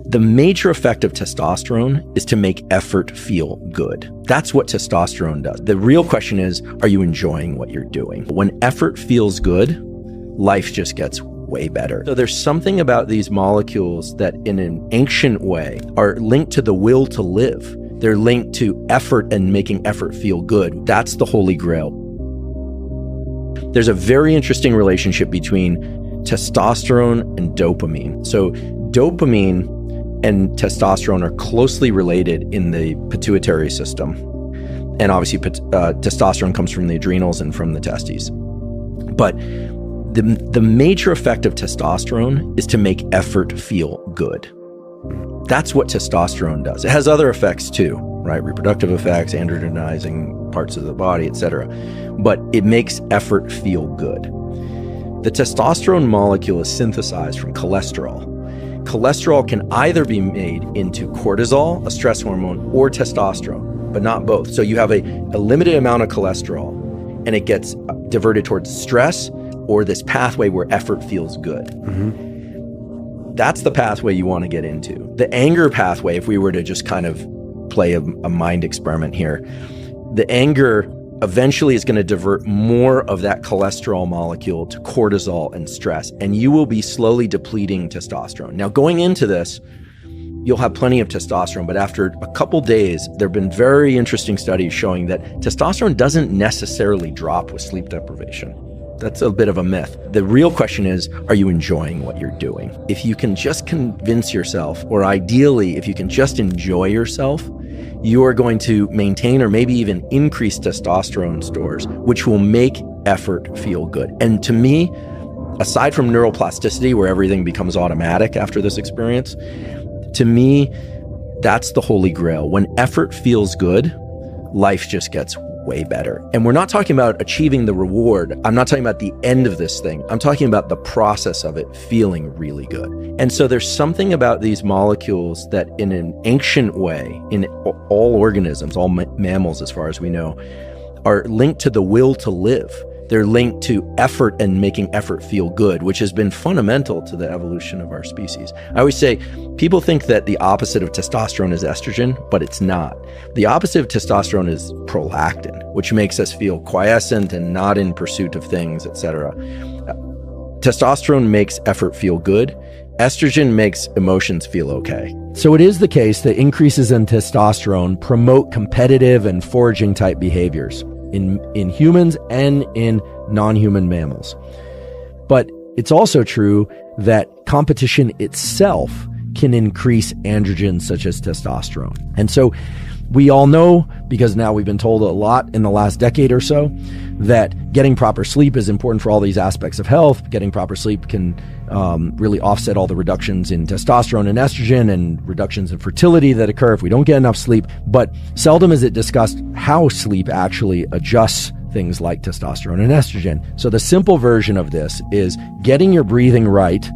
The major effect of testosterone is to make effort feel good. That's what testosterone does. The real question is, are you enjoying what you're doing? When effort feels good, life just gets way better. So there's something about these molecules that in an ancient way are linked to the will to live. They're linked to effort and making effort feel good. That's the holy grail. There's a very interesting relationship between testosterone and dopamine. So dopamine and testosterone are closely related in the pituitary system. And obviously testosterone comes from the adrenals and from the testes. But the major effect of testosterone is to make effort feel good. That's what testosterone does. It has other effects too, right? Reproductive effects, androgenizing parts of the body, etc. But it makes effort feel good. The testosterone molecule is synthesized from cholesterol. Cholesterol can either be made into cortisol, a stress hormone, or testosterone, but not both. So you have a limited amount of cholesterol, and it gets diverted towards stress or this pathway where effort feels good. Mm-hmm. That's the pathway you want to get into. The anger pathway, if we were to just kind of play a mind experiment here, the anger eventually is going to divert more of that cholesterol molecule to cortisol and stress, and you will be slowly depleting testosterone. Now, going into this, you'll have plenty of testosterone, but after a couple days, there have been very interesting studies showing that testosterone doesn't necessarily drop with sleep deprivation. That's a bit of a myth. The real question is, are you enjoying what you're doing? If you can just convince yourself, or ideally, if you can just enjoy yourself, you are going to maintain or maybe even increase testosterone stores, which will make effort feel good. And to me, aside from neuroplasticity, where everything becomes automatic after this experience, to me, that's the holy grail. When effort feels good, life just gets way better. And we're not talking about achieving the reward. I'm not talking about the end of this thing. I'm talking about the process of it feeling really good. And so there's something about these molecules that in an ancient way, in all organisms, all mammals as far as we know, are linked to the will to live. They're linked to effort and making effort feel good, which has been fundamental to the evolution of our species. I always say, people think that the opposite of testosterone is estrogen, but it's not. The opposite of testosterone is prolactin, which makes us feel quiescent and not in pursuit of things, etc. Testosterone makes effort feel good. Estrogen makes emotions feel okay. So it is the case that increases in testosterone promote competitive and foraging type behaviors in humans and in non-human mammals. But it's also true that competition itself can increase androgens such as testosterone. And so we all know, because now we've been told a lot in the last decade or so, that getting proper sleep is important for all these aspects of health. Getting proper sleep can really offset all the reductions in testosterone and estrogen and reductions in fertility that occur if we don't get enough sleep. But seldom is it discussed how sleep actually adjusts things like testosterone and estrogen. So the simple version of this is getting your breathing right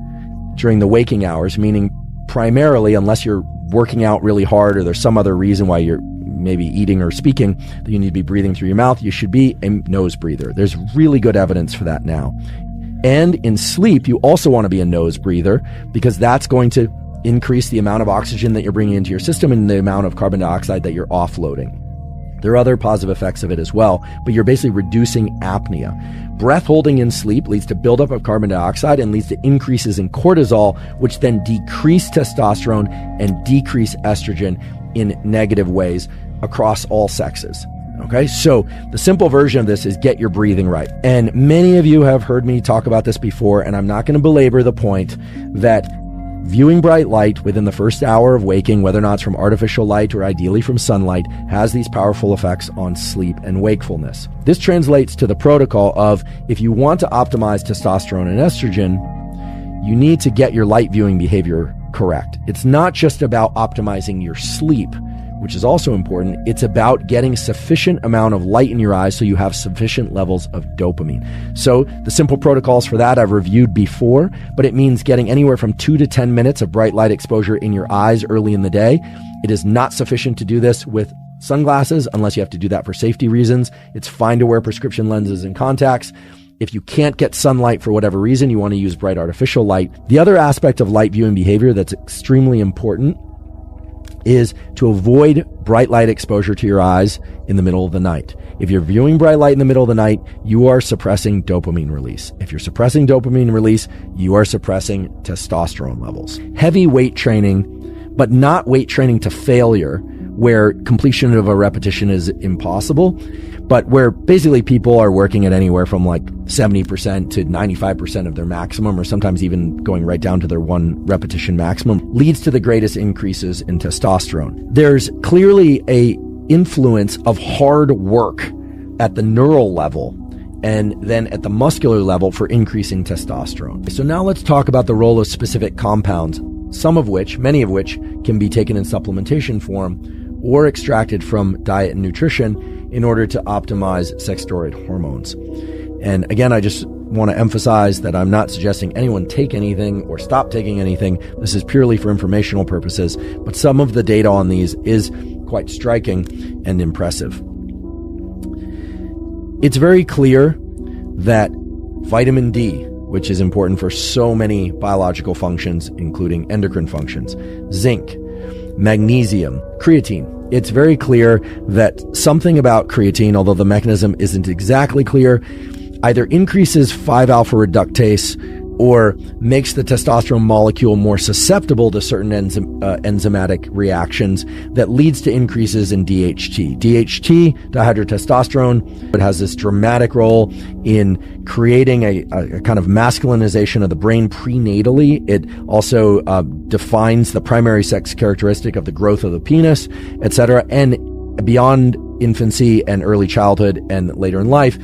during the waking hours, meaning primarily, unless you're working out really hard or there's some other reason why you're maybe eating or speaking that you need to be breathing through your mouth, you should be a nose breather. There's really good evidence for that now. And in sleep, you also want to be a nose breather, because that's going to increase the amount of oxygen that you're bringing into your system and the amount of carbon dioxide that you're offloading. There are other positive effects of it as well, but you're basically reducing apnea. Breath holding in sleep leads to buildup of carbon dioxide and leads to increases in cortisol, which then decrease testosterone and decrease estrogen in negative ways across all sexes. Okay, so the simple version of this is get your breathing right. And many of you have heard me talk about this before, and I'm not going to belabor the point that viewing bright light within the first hour of waking, whether or not it's from artificial light or ideally from sunlight, has these powerful effects on sleep and wakefulness. This translates to the protocol of, if you want to optimize testosterone and estrogen, you need to get your light viewing behavior correct. It's not just about optimizing your sleep, which is also important. It's about getting sufficient amount of light in your eyes so you have sufficient levels of dopamine. So the simple protocols for that I've reviewed before, but it means getting anywhere from 2 to 10 minutes of bright light exposure in your eyes early in the day. It is not sufficient to do this with sunglasses unless you have to do that for safety reasons. It's fine to wear prescription lenses and contacts. If you can't get sunlight for whatever reason, you want to use bright artificial light. The other aspect of light viewing behavior that's extremely important is to avoid bright light exposure to your eyes in the middle of the night. If you're viewing bright light in the middle of the night, you are suppressing dopamine release. If you're suppressing dopamine release, you are suppressing testosterone levels. Heavy weight training, but not weight training to failure, where completion of a repetition is impossible, but where basically people are working at anywhere from like 70% to 95% of their maximum, or sometimes even going right down to their 1 repetition maximum, leads to the greatest increases in testosterone. There's clearly a influence of hard work at the neural level and then at the muscular level for increasing testosterone. So now let's talk about the role of specific compounds, many of which can be taken in supplementation form or extracted from diet and nutrition in order to optimize sex steroid hormones. And again, I just want to emphasize that I'm not suggesting anyone take anything or stop taking anything. This is purely for informational purposes, but some of the data on these is quite striking and impressive. It's very clear that vitamin D, which is important for so many biological functions, including endocrine functions, zinc, magnesium, creatine. It's very clear that something about creatine, although the mechanism isn't exactly clear, either increases 5-alpha reductase or makes the testosterone molecule more susceptible to certain enzymatic reactions that leads to increases in DHT. DHT, dihydrotestosterone, it has this dramatic role in creating a kind of masculinization of the brain prenatally. It also defines the primary sex characteristic of the growth of the penis, etc. And beyond infancy and early childhood and later in life,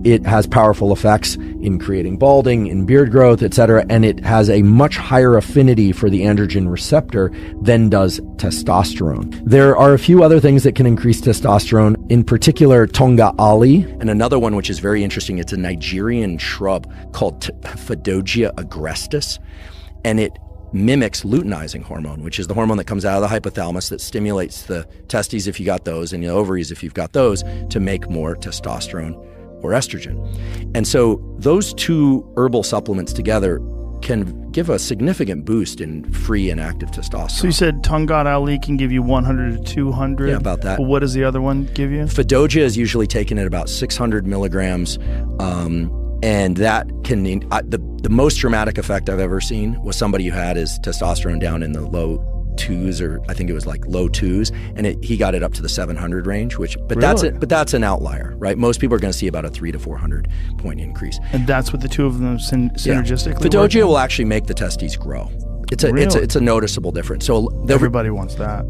it has powerful effects in creating balding, in beard growth, etc., and it has a much higher affinity for the androgen receptor than does testosterone. There are a few other things that can increase testosterone, in particular tonga ali, and another one which is very interesting. It's a Nigerian shrub called Phaedogia agrestis, and it mimics luteinizing hormone, which is the hormone that comes out of the hypothalamus that stimulates the testes if you got those and the ovaries if you've got those to make more testosterone or estrogen. And so those two herbal supplements together can give a significant boost in free and active testosterone. So you said Tongat Ali can give you 100 to 200? Yeah, about that. But what does the other one give you? Phaedogia is usually taken at about 600 milligrams, and that can, the most dramatic effect I've ever seen was somebody who had his testosterone down in the low 2s, or I think it was like low 2s, and he got it up to the 700 range, but really? that's an outlier, right? Most people are going to see about a 300 to 400 point increase. And that's what the two of them synergistically Phaedogia will actually make the testes grow. It's a noticeable difference. So everybody wants that.